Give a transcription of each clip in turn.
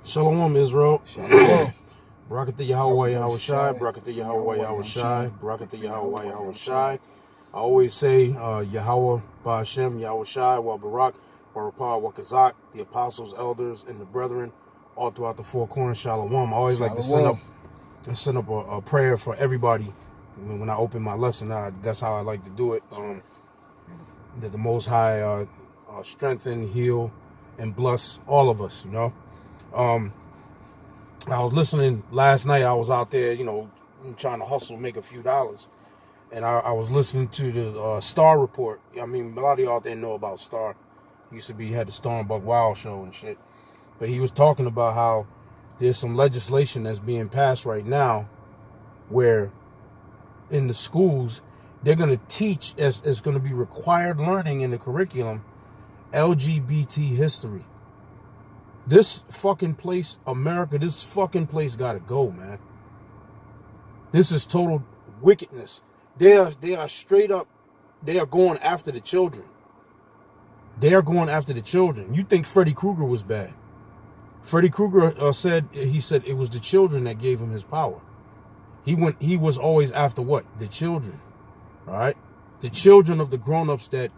Shalom, Israel. Shalom. Barakatah Yahweh Yahweh Shai. Barakatah Yahweh Yahweh Shai. Barakatah Yahweh Yahweh Shai. I always say Yahweh Ba'Hashem, Yahweh Shai, Wa Barak, Wa Rapah, Wa Kazak, the apostles, elders, and the brethren, all throughout the four corners. Shalom. I always like to send up a prayer for everybody when I open my lesson. That's how I like to do it. That the Most High strengthen, heal, and bless all of us, you know. I was listening last night. I was out there, trying to hustle, make a few dollars. And I was listening to the Star Report. I mean, a lot of y'all out there know about Star. He had the Star and Buck Wild show and shit. But he was talking about how there's some legislation that's being passed right now where in the schools, they're going to teach, as it's going to be required learning in the curriculum, LGBT history. This fucking place, America, this fucking place gotta go, man. This is total wickedness. They are straight up, they are going after the children. They are going after the children. You think Freddy Krueger was bad. Freddy Krueger said it was the children that gave him his power. He was always after what? The children. All right? The children of the grown-ups that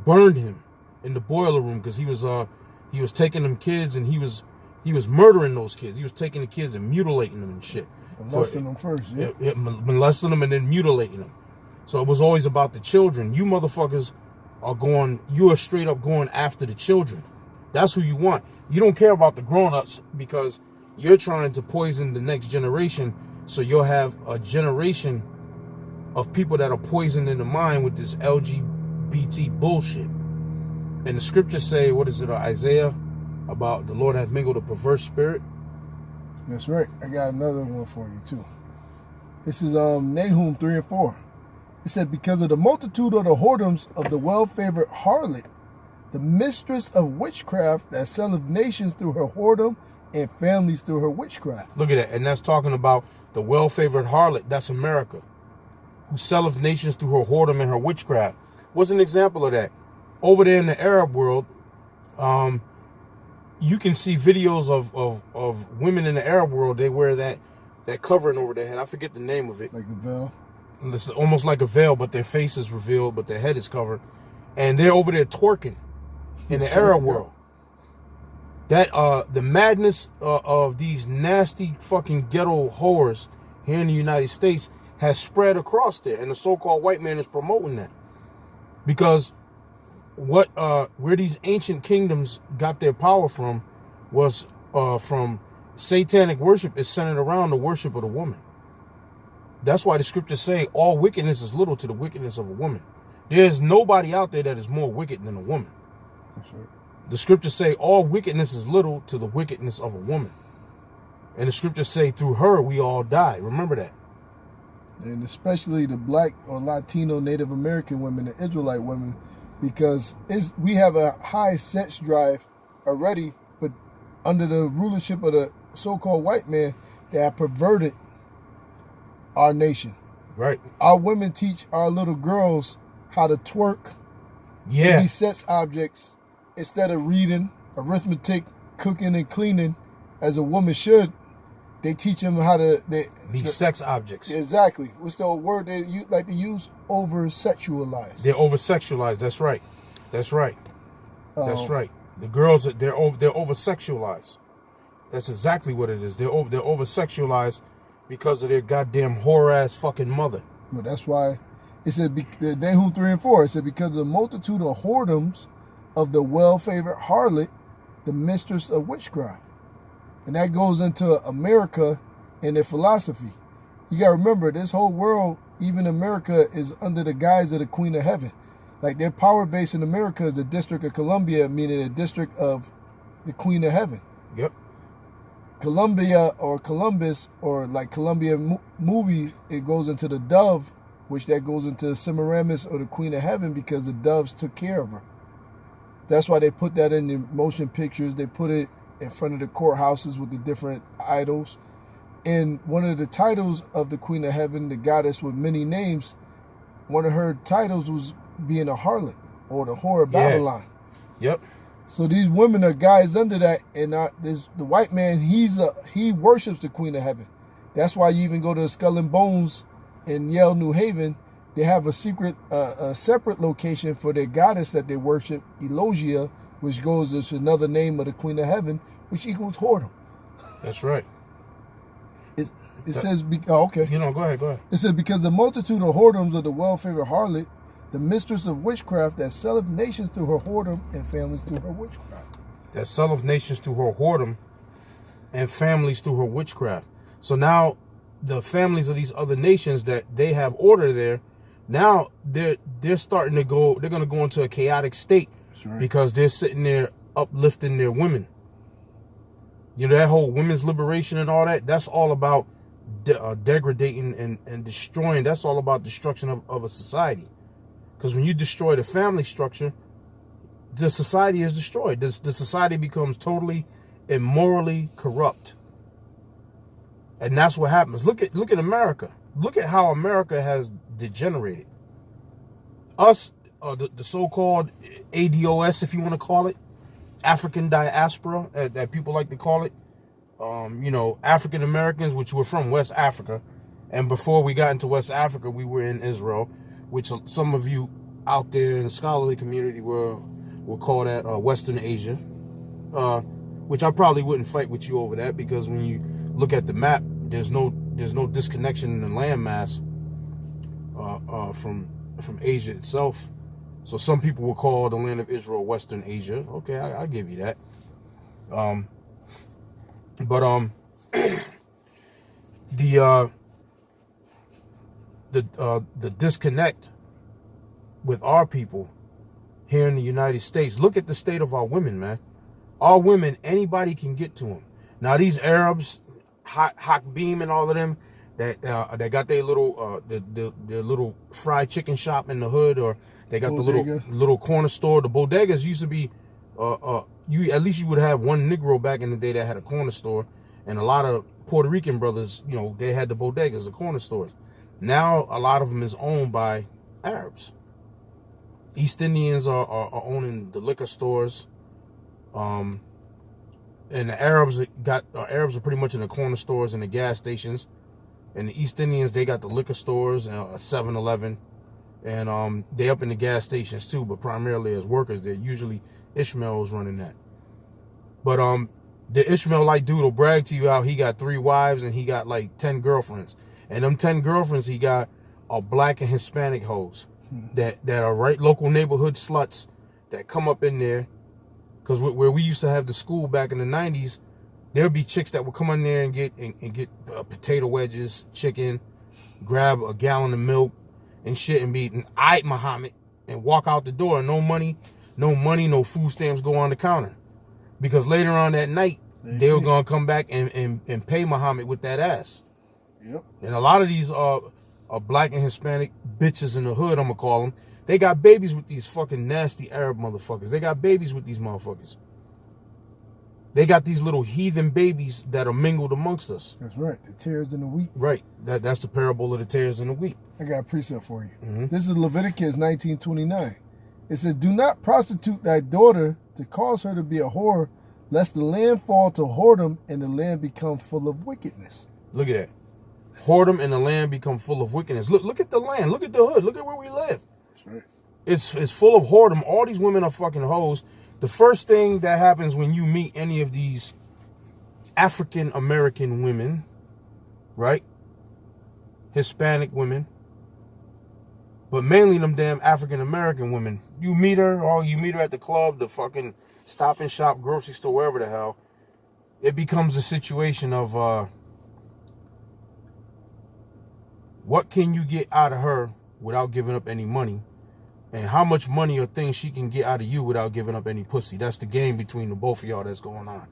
burned him in the boiler room because he was taking them kids and he was murdering those kids. He was taking the kids and mutilating them and shit. Molesting them first, yeah. Molesting them and then mutilating them. So it was always about the children. You motherfuckers you are straight up going after the children. That's who you want. You don't care about the grown-ups because you're trying to poison the next generation, so you'll have a generation of people that are poisoned in the mind with this LGBT bullshit. And the scriptures say, what is it, Isaiah, about the Lord hath mingled a perverse spirit? That's right. I got another one for you, too. This is Nahum 3 and 4. It said, because of the multitude of the whoredoms of the well-favored harlot, the mistress of witchcraft that selleth nations through her whoredom and families through her witchcraft. Look at that. And that's talking about the well-favored harlot. That's America. Who selleth nations through her whoredom and her witchcraft. What's an example of that? Over there in the Arab world, you can see videos of women in the Arab world. They wear that covering over their head. I forget the name of it. Like the veil? It's almost like a veil, but their face is revealed, but their head is covered. And they're over there twerking in the Arab world. That the madness of these nasty fucking ghetto whores here in the United States has spread across there. And the so-called white man is promoting that. Because where these ancient kingdoms got their power from was from satanic worship is centered around the worship of the woman. That's why the scriptures say all wickedness is little to the wickedness of a woman. There's nobody out there that is more wicked than a woman. That's right. The scriptures say all wickedness is little to the wickedness of a woman. And the scriptures say through her we all die. Remember that. And especially the black or Latino Native American women, the Israelite women, because we have a high sex drive already, but under the rulership of the so-called white man, they have perverted our nation. Right. Our women teach our little girls how to twerk, and be sex objects instead of reading, arithmetic, cooking, and cleaning as a woman should. They teach them how to be sex objects. Exactly. What's the word they like to use? Over-sexualized. They're over-sexualized. That's right. That's right. That's right. The girls, they're over-sexualized. That's exactly what it is. They're over-sexualized because of their goddamn whore-ass fucking mother. Well, that's why it said, Nahum 3 and 4, it said, because of the multitude of whoredoms of the well-favored harlot, the mistress of witchcraft. And that goes into America and their philosophy. You got to remember, this whole world, even America, is under the guise of the Queen of Heaven. Like their power base in America is the District of Columbia, meaning the District of the Queen of Heaven. Yep. Columbia or Columbus or like Columbia movie, it goes into the dove, which that goes into Semiramis or the Queen of Heaven because the doves took care of her. That's why they put that in the motion pictures. They put it in front of the courthouses with the different idols. And one of the titles of the Queen of Heaven, the goddess with many names, one of her titles was being a harlot or the whore of Babylon. Yep. So these women are guys under that, and the white man, he worships the Queen of Heaven. That's why you even go to Skull and Bones in Yale, New Haven. They have a separate location for their goddess that they worship, Elogia, which goes as another name of the Queen of Heaven, which equals whoredom. That's right. It says, okay. Go ahead. It says, because the multitude of whoredoms of the well-favored harlot, the mistress of witchcraft, that selleth nations to her whoredom and families to her witchcraft. That selleth nations to her whoredom and families to her witchcraft. So now the families of these other nations that they have order there, now they're starting to go, they're going to go into a chaotic state. Right. Because they're sitting there uplifting their women. That whole women's liberation and all that, that's all about degrading and destroying. That's all about destruction of a society. Because when you destroy the family structure, the society is destroyed. The society becomes totally and morally corrupt. And that's what happens. Look at America. Look at how America has degenerated. Us, the so-called ADOS, if you want to call it, African diaspora, that people like to call it. African Americans, which were from West Africa. And before we got into West Africa, we were in Israel, which some of you out there in the scholarly community will call that Western Asia, which I probably wouldn't fight with you over that, because when you look at the map, there's no disconnection in the landmass from Asia itself. So some people will call the land of Israel Western Asia. Okay, I'll give you that. The disconnect with our people here in the United States. Look at the state of our women, man. Our women, anybody can get to them. Now these Arabs, Hak Beam and all of them, that got their little their little fried chicken shop in the hood, or they got bodega. the little corner store. The bodegas used to be at least you would have one Negro back in the day that had a corner store, and a lot of Puerto Rican brothers, they had the bodegas, the corner stores. Now a lot of them is owned by Arabs. East Indians are owning the liquor stores, and the Arabs are pretty much in the corner stores and the gas stations. And the East Indians, they got the liquor stores, 7-Eleven, and they up in the gas stations too, but primarily as workers. They're usually Ishmael's running that. But the Ishmaelite dude will brag to you how he got 3 wives and he got like 10 girlfriends. And them 10 girlfriends he got are black and Hispanic hoes that are right local neighborhood sluts that come up in there. Because where we used to have the school back in the 90s, there'll be chicks that would come in there and get potato wedges, chicken, grab a gallon of milk and shit, and be an Ayat Muhammad and walk out the door. No money, no food stamps go on the counter. Because later on that night, they were going to come back and pay Muhammad with that ass. Yep. And a lot of these are black and Hispanic bitches in the hood, I'm going to call them. They got babies with these fucking nasty Arab motherfuckers. They got babies with these motherfuckers. They got these little heathen babies that are mingled amongst us. That's right. The tares and the wheat. Right. That's the parable of the tares and the wheat. I got a precept for you. Mm-hmm. This is Leviticus 19:29. It says, do not prostitute thy daughter to cause her to be a whore, lest the land fall to whoredom and the land become full of wickedness. Look at that. Whoredom and the land become full of wickedness. Look at the land. Look at the hood. Look at where we live. That's right. It's full of whoredom. All these women are fucking hoes. The first thing that happens when you meet any of these African American women, right? Hispanic women, but mainly them damn African American women. You meet her, or you meet her at the club, the fucking Stop and Shop, grocery store, wherever the hell. It becomes a situation of what can you get out of her without giving up any money? And how much money or things she can get out of you without giving up any pussy. That's the game between the both of y'all that's going on.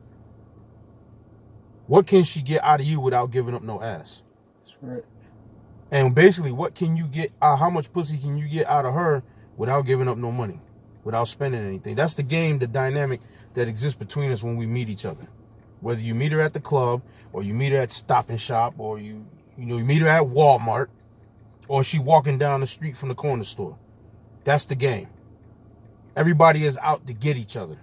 What can she get out of you without giving up no ass? That's right. And basically, what can you get, how much pussy can you get out of her without giving up no money, without spending anything? That's the game, the dynamic that exists between us when we meet each other. Whether you meet her at the club, or you meet her at Stop and Shop, or you meet her at Walmart, or she walking down the street from the corner store. That's the game. Everybody is out to get each other.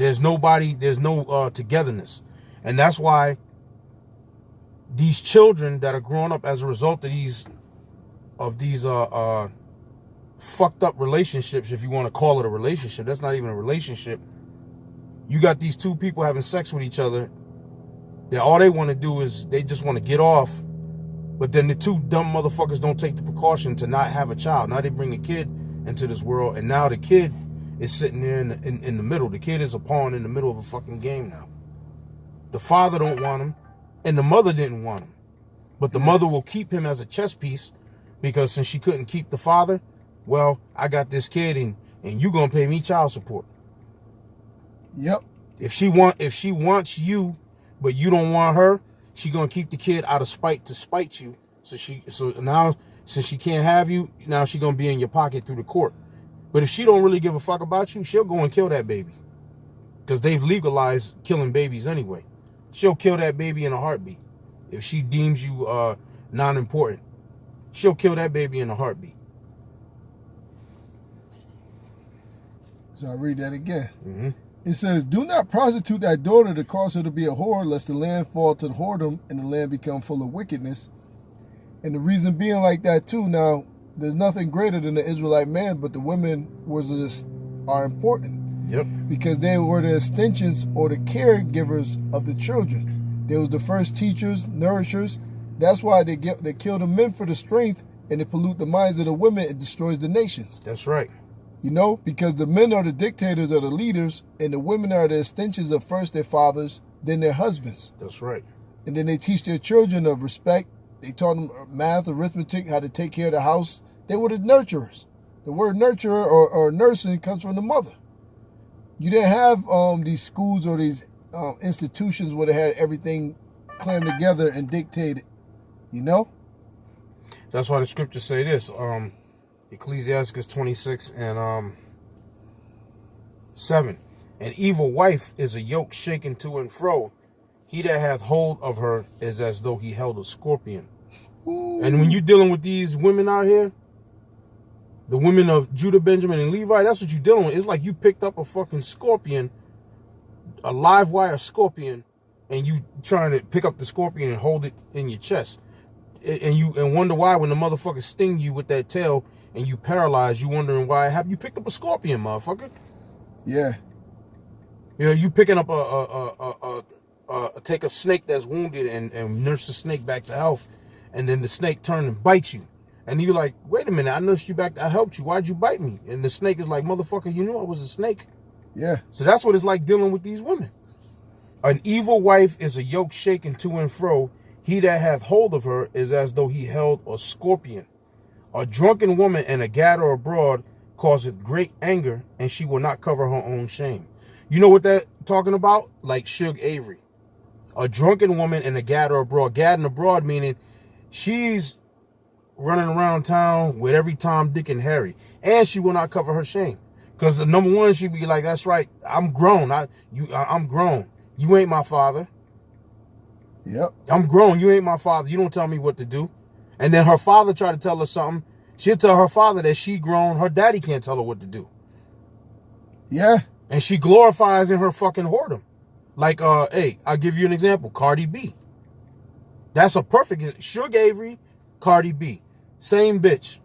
There's nobody, there's no togetherness. And that's why these children that are growing up as a result of these fucked up relationships, if you want to call it a relationship, that's not even a relationship. You got these two people having sex with each other. That all they want to do is they just want to get off. But then the two dumb motherfuckers don't take the precaution to not have a child. Now they bring a kid into this world, and now the kid is sitting there in the middle. The kid is a pawn in the middle of a fucking game now. The father don't want him, and the mother didn't want him. But the mother will keep him as a chess piece, because since she couldn't keep the father, well, I got this kid, and you gonna pay me child support. Yep. If she wants you, but you don't want her, she gonna keep the kid out of spite to spite you. So now, since she can't have you, now she gonna be in your pocket through the court. But if she don't really give a fuck about you, she'll go and kill that baby, because they've legalized killing babies anyway. She'll kill that baby in a heartbeat. If she deems you non-important, she'll kill that baby in a heartbeat. So I read that again. Mm-hmm. It says, do not prostitute thy daughter to cause her to be a whore, lest the land fall to the whoredom and the land become full of wickedness. And the reason being like that too, now, there's nothing greater than the Israelite man, but the women are important. Yep. Because they were the extensions or the caregivers of the children. They was the first teachers, nourishers. That's why they kill the men for the strength, and they pollute the minds of the women. It destroys the nations. That's right. You know, because the men are the dictators or the leaders, and the women are the extensions of first their fathers, then their husbands. That's right. And then they teach their children of respect. They taught them math, arithmetic, how to take care of the house. They were the nurturers. The word nurturer or nursing comes from the mother. You didn't have these schools or these institutions where they had everything clammed together and dictated, you know? That's why the scriptures say this. Ecclesiastes 26 and 7. An evil wife is a yoke shaken to and fro. He that hath hold of her is as though he held a scorpion. Ooh. And when you're dealing with these women out here, the women of Judah, Benjamin, and Levi, that's what you're dealing with. It's like you picked up a fucking scorpion, a live wire scorpion, and you trying to pick up the scorpion and hold it in your chest. And wonder why when the motherfucker sting you with that tail and you paralyzed, you wondering why. Have you picked up a scorpion, motherfucker? Yeah. You know, you picking up take a snake that's wounded and nurse the snake back to health, and then the snake turn and bite you. And you're like, wait a minute, I nursed you back, I helped you, why'd you bite me? And the snake is like, motherfucker, you knew I was a snake. Yeah. So that's what it's like dealing with these women. An evil wife is a yoke shaken to and fro. He that hath hold of her is as though he held a scorpion. A drunken woman and a gatter abroad causeth great anger, and she will not cover her own shame. You know what that talking about? Like Suge Avery. A drunken woman and a gatter abroad. Gadding abroad meaning she's running around town with every Tom, Dick, and Harry. And she will not cover her shame. Because the number one, she'd be like, that's right, I'm grown. I'm grown. You ain't my father. Yep. I'm grown. You ain't my father. You don't tell me what to do. And then her father tried to tell her something. She'll tell her father that she grown. Her daddy can't tell her what to do. Yeah. And she glorifies in her fucking whoredom. Like, hey, I'll give you an example. Cardi B. That's a perfect, Suge Avery, Cardi B. Same bitch.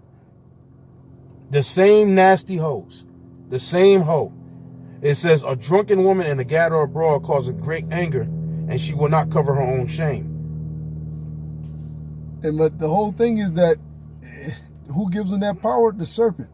The same nasty hoes. The same hoe. It says, a drunken woman and a gatter abroad causeth great anger, and she will not cover her own shame. And but the whole thing is that who gives them that power? The serpent.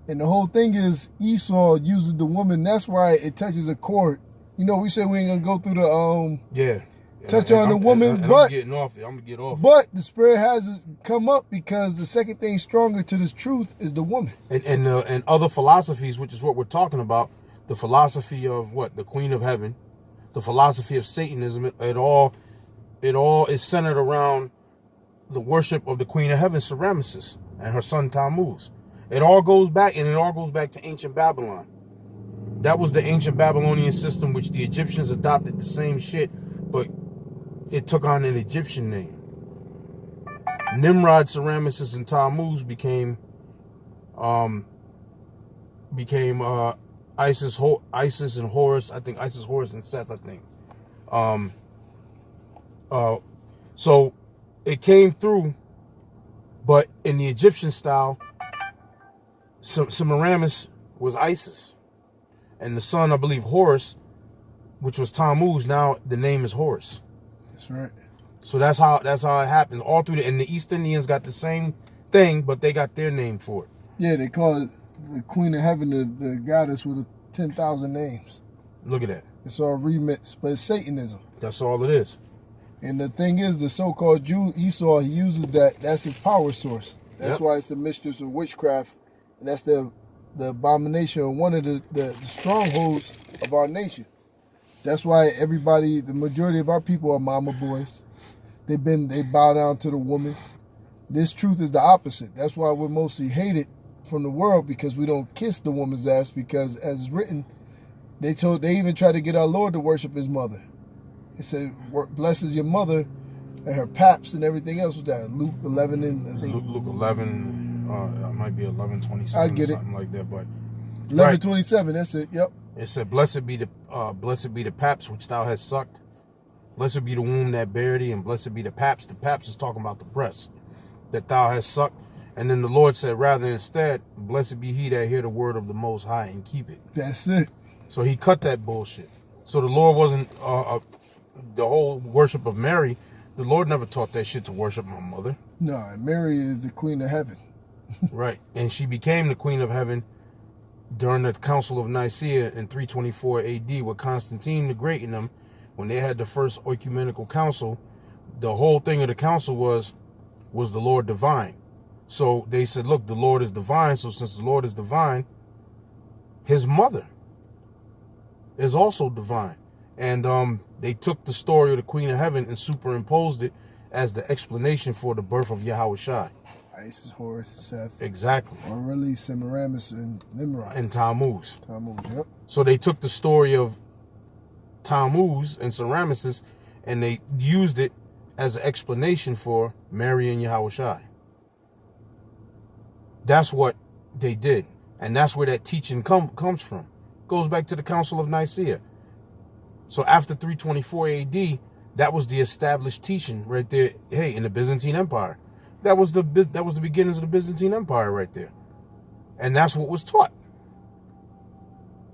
And the whole thing is Esau uses the woman. That's why it touches a chord. You know, we said we ain't gonna go through the touch on the woman, but I'm getting off it. I'm gonna get off. But the spirit has come up because the second thing stronger to this truth is the woman. And other philosophies, which is what we're talking about, the philosophy of what? The Queen of Heaven, the philosophy of Satanism, it all is centered around the worship of the Queen of Heaven, Semiramis, and her son Tammuz. It all goes back, and it all goes back to ancient Babylon. That was the ancient Babylonian system, which the Egyptians adopted the same shit, but it took on an Egyptian name. Nimrod, Semiramis, and Tammuz became Isis and Horus. I think Isis, Horus, and Seth. I think. So it came through, but in the Egyptian style, Semiramis was Isis, and the son, I believe, Horus, which was Tammuz. Now the name is Horus. That's right. So that's how it happened. All through and the East Indians got the same thing, but they got their name for it. Yeah, they call it the Queen of Heaven, the goddess with 10,000 names. Look at that. It's all remix, but it's Satanism. That's all it is. And the thing is, the so-called Jew Esau, he uses that. That's his power source. That's why it's the mistress of witchcraft, and that's the abomination of one of the strongholds of our nation. That's why everybody, the majority of our people are mama boys. They bow down to the woman. This truth is the opposite. That's why we're mostly hated from the world, because we don't kiss the woman's ass, because as it's written, they even tried to get our Lord to worship his mother. It said, blesses your mother and her paps and everything else with that. Luke 11 and I think Luke 11, it might be 11:27 I get or it. something like that. But 11:27, that's it. Yep. It said, blessed be the paps which thou hast sucked. Blessed be the womb that bare thee, and blessed be the paps. The paps is talking about the breast that thou hast sucked. And then the Lord said, rather instead, blessed be he that hear the word of the Most High and keep it. That's it. So he cut that bullshit. So the Lord wasn't the whole worship of Mary. The Lord never taught that shit to worship my mother. No, Mary is the Queen of Heaven. Right. And she became the Queen of Heaven during the Council of Nicaea in 324 AD with Constantine the Great in them. When they had the first ecumenical council, the whole thing of the council was the Lord divine. So they said, look, the Lord is divine. So since the Lord is divine, his mother is also divine. And they took the story of the Queen of Heaven and superimposed it as the explanation for the birth of Yahushua. Isis, Horus, Seth. Exactly. Or really Semiramis and Nimrod. And Tammuz. Tammuz, yep. So they took the story of Tammuz and Semiramis and they used it as an explanation for Mary and Yahushua. That's what they did. And that's where that teaching comes from. Goes back to the Council of Nicaea. So after 324 AD, that was the established teaching right there. Hey, in the Byzantine Empire. That was the beginnings of the Byzantine Empire right there. And that's what was taught.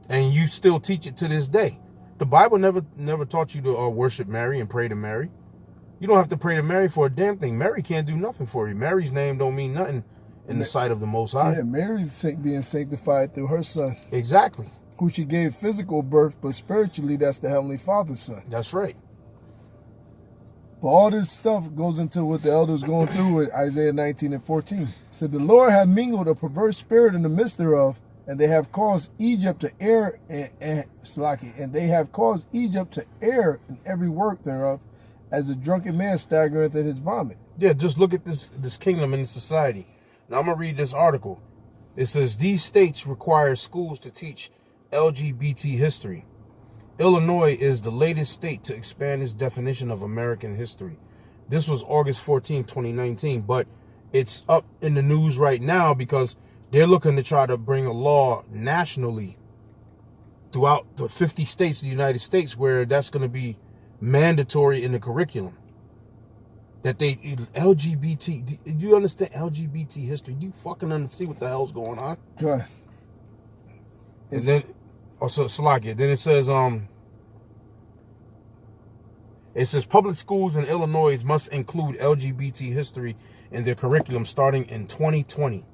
And you still teach it to this day. The Bible never taught you to worship Mary and pray to Mary. You don't have to pray to Mary for a damn thing. Mary can't do nothing for you. Mary's name don't mean nothing in the sight of the Most High. Yeah, Mary's being sanctified through her son. Exactly. Who she gave physical birth, but spiritually, that's the Heavenly Father's son. That's right. But all this stuff goes into what the elders going through with Isaiah 19 and 14. It said, the Lord hath mingled a perverse spirit in the midst thereof, and they have caused Egypt to err and they have caused Egypt to err in every work thereof, as a drunken man staggereth in his vomit. Yeah, just look at this kingdom and this society. Now I'm gonna read this article. It says these states require schools to teach LGBT history. Illinois is the latest state to expand its definition of American history. This was August 14, 2019, but it's up in the news right now because they're looking to try to bring a law nationally throughout the 50 states of the United States where that's going to be mandatory in the curriculum. That they, LGBT, do you understand LGBT history? Do you fucking see what the hell's going on? Good. And then, also, Salakia, then it says public schools in Illinois must include LGBT history in their curriculum starting in 2020.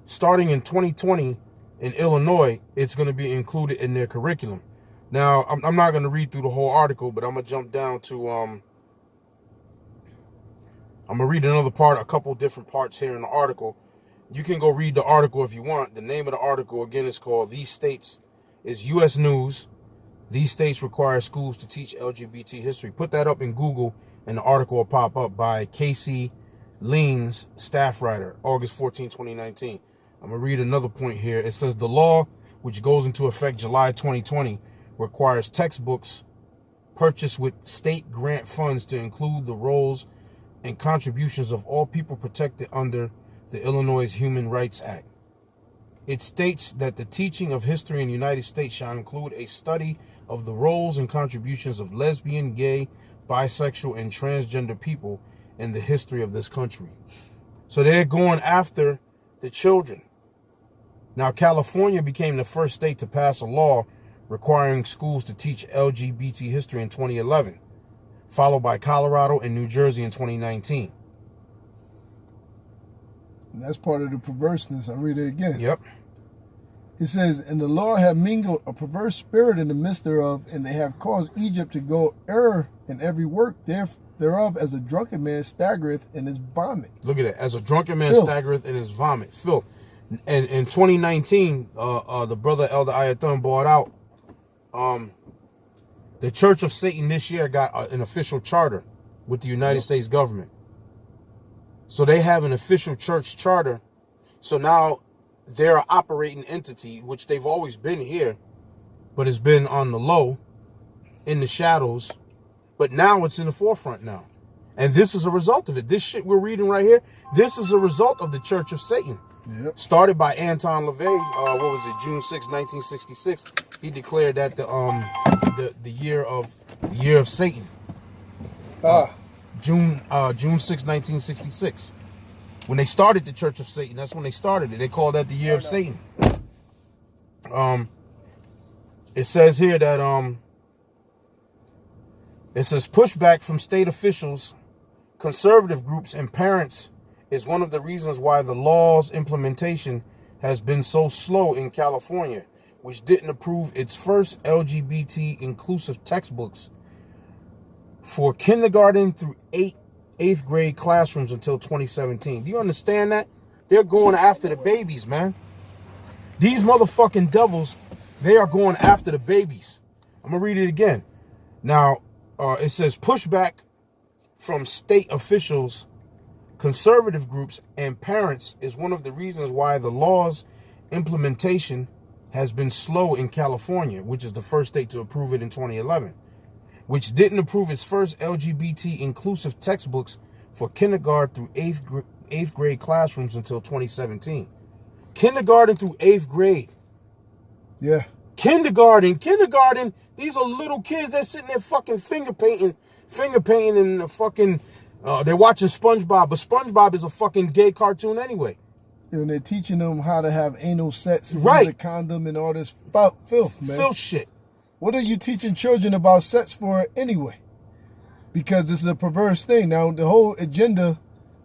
Starting in 2020 in Illinois, it's going to be included in their curriculum. Now, I'm not going to read through the whole article, but I'm going to jump down to, I'm going to read another part, a couple different parts here in the article. You can go read the article if you want. The name of the article, again, is called These States, is U.S. News. These states require schools to teach LGBT history. Put that up in Google, and the article will pop up by Casey Leans, staff writer, August 14, 2019. I'm going to read another point here. It says the law, which goes into effect July 2020, requires textbooks purchased with state grant funds to include the roles and contributions of all people protected under the Illinois Human Rights Act. it states that the teaching of history in the United States shall include a study of the roles and contributions of lesbian, gay, bisexual, and transgender people in the history of this country. So they're going after the children. Now, California became the first state to pass a law requiring schools to teach LGBT history in 2011, followed by Colorado and New Jersey in 2019. And that's part of the perverseness. I'll read it again. Yep. It says, and the Lord have mingled a perverse spirit in the midst thereof, and they have caused Egypt to go error in every work thereof, as a drunken man staggereth in his vomit. Look at that. As a drunken man Filth. staggereth in his vomit. Filth. And in 2019, the brother Elder Ayathun brought out, the Church of Satan this year got an official charter with the United States government. So they have an official church charter. So now they're an operating entity, which they've always been here, but it's been on the low, in the shadows. But now it's in the forefront now. And this is a result of it. This shit we're reading right here, this is a result of the Church of Satan. Yep. Started by Anton LaVey, what was it, June 6, 1966. He declared that the year of Satan. June 6, 1966. When they started the Church of Satan, that's when they started it. They called that the year of Satan. It says here that it says pushback from state officials, conservative groups, and parents is one of the reasons why the law's implementation has been so slow in California, which didn't approve its first LGBT inclusive textbooks for kindergarten through eighth grade classrooms until 2017. Do you understand that? They're going after the babies, man. These motherfucking devils, they are going after the babies. I'm going to read it again. Now, it says pushback from state officials, conservative groups, and parents is one of the reasons why the law's implementation has been slow in California, which is the first state to approve it in 2011, which didn't approve its first LGBT inclusive textbooks for kindergarten through eighth grade classrooms until 2017. Kindergarten through eighth grade. Yeah. Kindergarten. These are little kids that sitting there fucking finger painting in the fucking. They're watching SpongeBob, but SpongeBob is a fucking gay cartoon anyway. And they're teaching them how to have anal sex and Right. use a condom and all this filth, man. Filth shit. What are you teaching children about sex for anyway? Because this is a perverse thing. Now, the whole agenda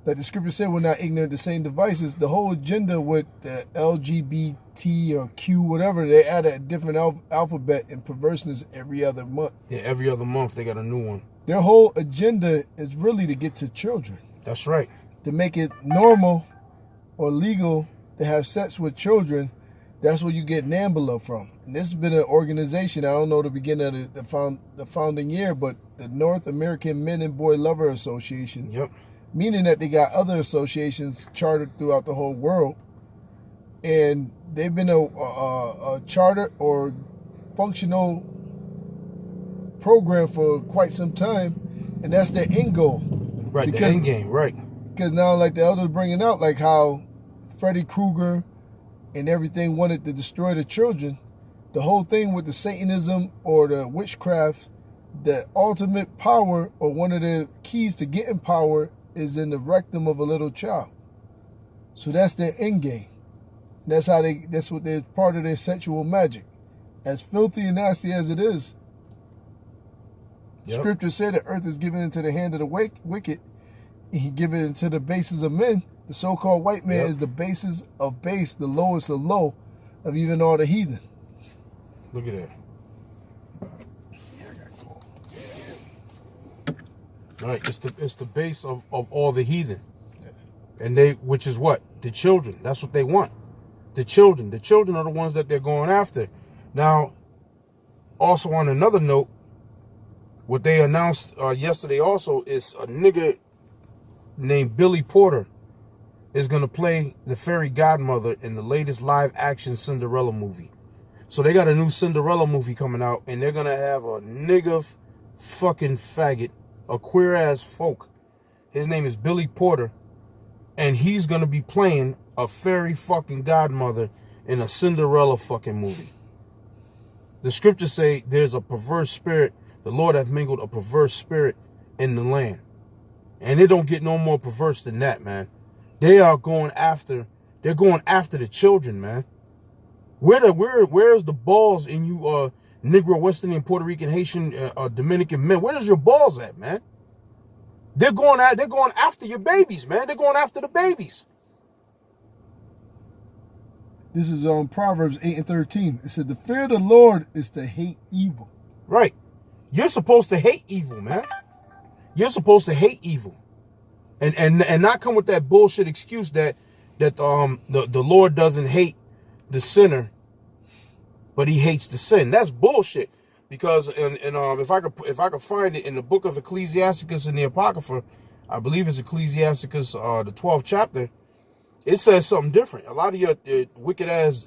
that the scripture said, we're not ignorant of the same devices, the whole agenda with the LGBT or Q, whatever, they add a different alphabet and perverseness every other month. Yeah, every other month they got a new one. Their whole agenda is really to get to children. That's right. To make it normal or legal to have sex with children. That's where you get NAMBLA from. And this has been an organization, I don't know the beginning of the founding year, but the North American Men and Boy Lover Association. Yep. Meaning that they got other associations chartered throughout the whole world. And they've been a charter or functional program for quite some time. And that's their end goal. Right, the end game, right. Because now, like the elders bringing out, like how Freddy Krueger and everything wanted to destroy the children. The whole thing with the Satanism or the witchcraft, the ultimate power or one of the keys to getting power is in the rectum of a little child. So that's their end game. And that's what they're part of their sexual magic. As filthy and nasty as it is, Yep. Scripture said the earth is given into the hand of the wicked, and he given it into the bases of men. The so-called white man Yep. is the basis of base, the lowest of low of even all the heathen. Look at that. Yeah, I got called. Right, it's the base of all the heathen. And which is what? The children. That's what they want. The children. The children are the ones that they're going after. Now, also on another note, what they announced yesterday also is a nigga named Billy Porter is going to play the fairy godmother in the latest live action Cinderella movie. So they got a new Cinderella movie coming out, and they're going to have a nigga fucking faggot, a queer ass folk. His name is Billy Porter, and he's going to be playing a fairy fucking godmother in a Cinderella fucking movie. The scriptures say there's a perverse spirit. The Lord hath mingled a perverse spirit in the land. And it don't get no more perverse than that, man. They're going after the children, man. Where's the balls in you Negro, West Indian, Puerto Rican, Haitian, Dominican men? Where's your balls at, man? They're going after your babies, man. They're going after the babies. This is on Proverbs 8:13. It said, the fear of the Lord is to hate evil. Right. You're supposed to hate evil, man. You're supposed to hate evil. And not come with that bullshit excuse that the Lord doesn't hate the sinner, but he hates the sin. That's bullshit. Because if I could find it in the book of Ecclesiasticus in the Apocrypha, I believe it's Ecclesiasticus the 12th chapter, it says something different. A lot of your wicked ass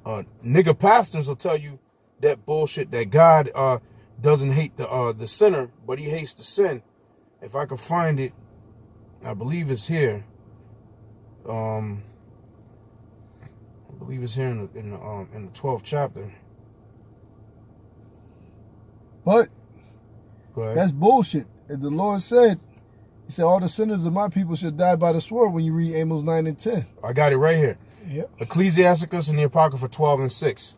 nigger pastors will tell you that bullshit, that God doesn't hate the sinner, but he hates the sin. If I could find it, I believe it's here. I believe it's here in the 12th chapter. But that's bullshit. As the Lord said, he said, all the sinners of my people should die by the sword when you read Amos 9 and 10. I got it right here. Yep. Ecclesiasticus in the Apocrypha 12 and 6.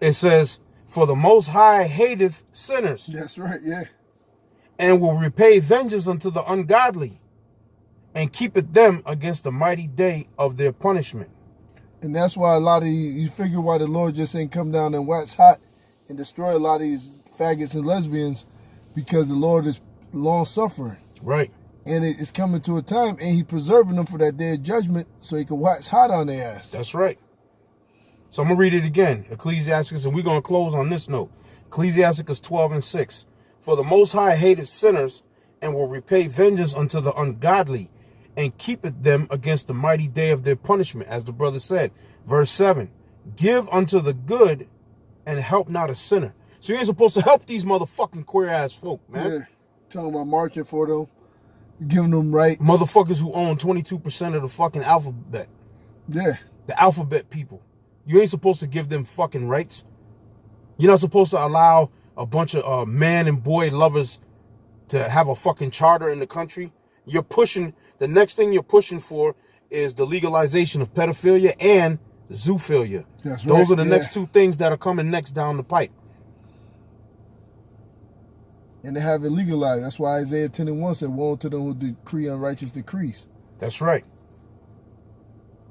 It says, for the Most High hateth sinners. That's right, yeah. And will repay vengeance unto the ungodly, and keepeth them against the mighty day of their punishment. And that's why a lot of you figure why the Lord just ain't come down and wax hot and destroy a lot of these faggots and lesbians, because the Lord is long suffering. Right. And it's coming to a time, and he preserving them for that day of judgment so he can wax hot on their ass. That's right. So I'm going to read it again. Ecclesiasticus, and we're going to close on this note. Ecclesiasticus 12 and 6. For the Most High hateth sinners, and will repay vengeance unto the ungodly, and keepeth them against the mighty day of their punishment, as the brother said. Verse 7. Give unto the good, and help not a sinner. So you ain't supposed to help these motherfucking queer ass folk, man. Yeah. Talking about marching for them, giving them rights. Motherfuckers who own 22% of the fucking alphabet. Yeah. The alphabet people. You ain't supposed to give them fucking rights. You're not supposed to allow a bunch of man and boy lovers to have a fucking charter in the country. You're pushing, the next thing you're pushing for is the legalization of pedophilia and zoophilia. That's right. Those are the next two things that are coming next down the pipe. And they have it legalized. That's why Isaiah 10 and 1 said, woe to them who decree unrighteous decrees. That's right.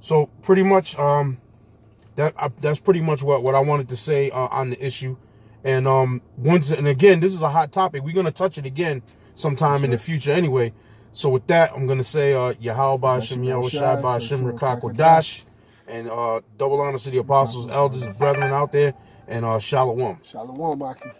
So pretty much, that's pretty much what I wanted to say on the issue. And again, this is a hot topic. We're gonna touch it again sometime in the future anyway. So with that, I'm gonna say Yahweh Ba'ashem Yahushai Ba'ashem Rakak Wadash, and double honors to the apostles, elders, and brethren out there, and Shalom. Shalom, Maki.